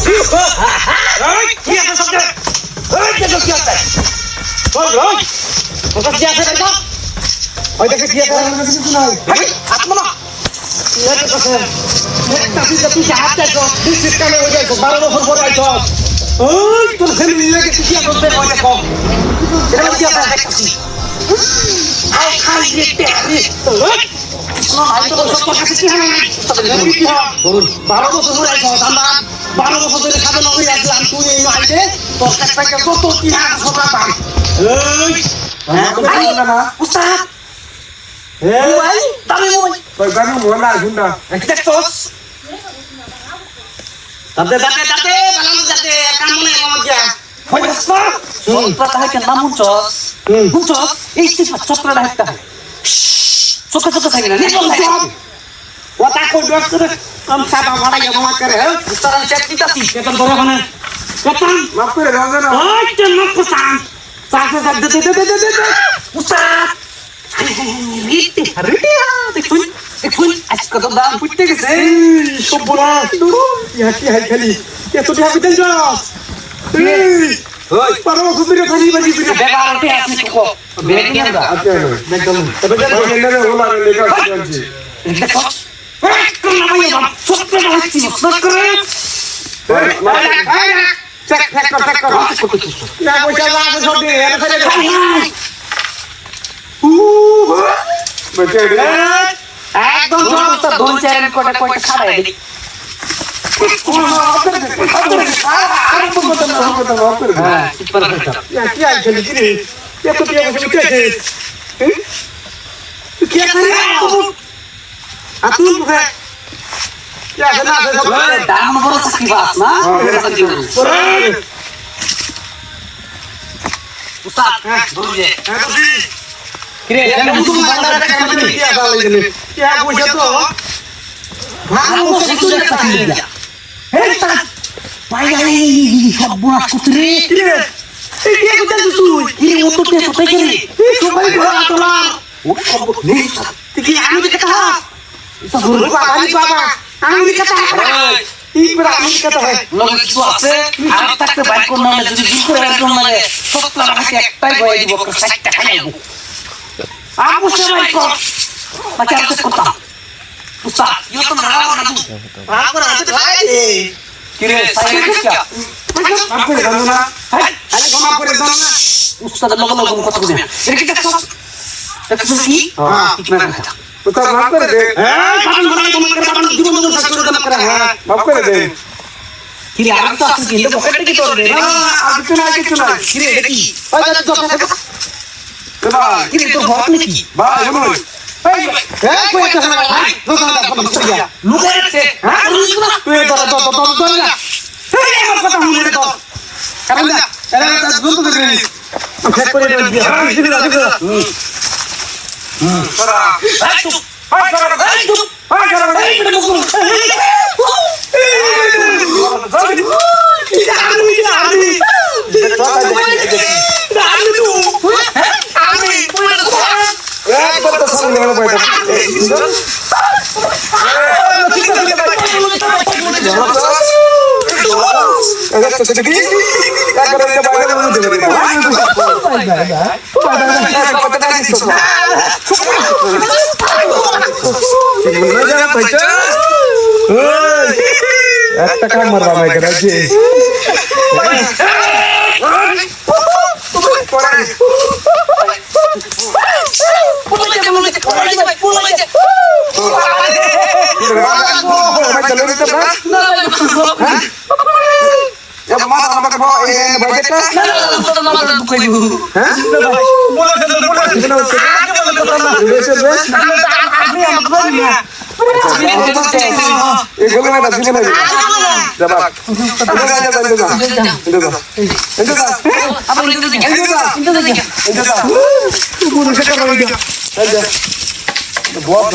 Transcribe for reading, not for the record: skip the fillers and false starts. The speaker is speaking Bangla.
এই কি আছে সব এই কি আছে ওই ওটা কি আছে দেখো ওই দেখে কি আছে কিছু নাই আত্মা এটা তো একটা তুই যা হাতে তো বিস্কুট কানে হয়ে যাইছো 12 বছর পরে আইছো ওই তোর ফ্যামিলি লাগে তুই কি করতে হয় দেখো এটা কি আছে দেখছি আই খাই দিতে আরে ওই আই তো সব কাছে কি হয় কি হয় বলুন 12 বছর পরে আইছো আমরা 12 বছর ধরে খাবে নবী আসলাম তুই এই আইতে তোর কাছ থেকে কত কি হাত সব পাই এই না উস্তাদ ভাই দামি মোবাইল কই গানু মোনা গুন্ডা দেখছস দাতে বানানো দাতে কাম মনে মজা হইছস চক্রটা হয় কেন মুনচস মুনচস এই সিফা চক্রটা হয় চক্র থাকে না ওটা কই ডক্টর কম সাবা বড়া জমা করে উস্তাদ চেষ্টা দিতাছি বেতন ধরে ওখানে বেতন মাফ করে দাও না ওই তো নক কুসান সাথে সাথে দে উস্তাদ দেখুন আজকে তো দাম পুড়তে গেছে সব বড় ইয়া কি হাই খালি এত দিয়া বিদেন যাস ওই পারো সুবিরে খালি বাজি বিরে বেগারতে আপনি কো বেগি আমরা আচ্ছা একদম তবে জানো এনে ওলা লেখা আছে দেখো কোন নামাই বাপ সত্যি হচ্ছি সত্য করে চেক কর না পয়সা না সব দিয়ে এনে ফেলে বেটে একদম জোরটা দুই চার কোটা খাড়াই দিই হ্যাঁ ঠিক করে কি আই খালি কি রে এত দিয়া বসে কি আছে কি করে আতুল মুখে কি আছে না আছে সব দাম বড় চাকরি বাস না উস্তাদ দুর্গে কিরে এটা মুসুল বান্দার কাছে কি আছে লাগলে কি আ পয়সা তো ভালো বসে তুই চাকরি দিয়া এই উস্তাদ ভাই আই সব বুনাস কুতরে কি রে এই কি করতে তুই কি ও তো তে কোথায় গেলি এই সবাই ধরা তোলা ও সব নেই তুই কি আমি কথা বাবা আমি কথা এই বড় আমি কথা হয় লোক কিছু আছে আর থাকতে বাইক কোন নালে যদি জুল করে একদম মানে সত্য রাখতে একটাই বই দিব 60 টাকা খাইবো আপু সে বাইক কর বাকি আর কিছু করতাম উস্তাদ ইও তো না না তু আপরা হাতে ভাই কি রে সাইড কি মাফ করে দাও না হাই আরে ক্ষমা করে দাও না উস্তাদের লগে লগে কথা কইবে এর কি দেখছ দেখছ কি হ্যাঁ। ঠিক না কথা তো মাফ করে দে হ্যাঁ বাবা বাবা তোমার করে বাবা জীবন জীবন সাথে করে করে হ্যাঁ মাফ করে দে কি রে আর তো আছে কি লো পকেটে কি তোর রে আর কিছু না কি রে এটা কি ওই ভাই কি রে তোর ভয় নাকি ভাই শুনুন এই কই একটা না ভাই দোকান দা ফোন করতে লুকে রাখছে হ্যাঁ তুই তো না এই আমার কথা শুনে তো কারণ না এরা জন্তু করে নি ফেক করে দিয়া ভাই দিবি না করা এই চুপ হাই করা এই চুপ হাই করা এই এটা মুখ একবার তো সামনে হলো বাইটা একটা কাম মারবা ভাই গেছে बहुत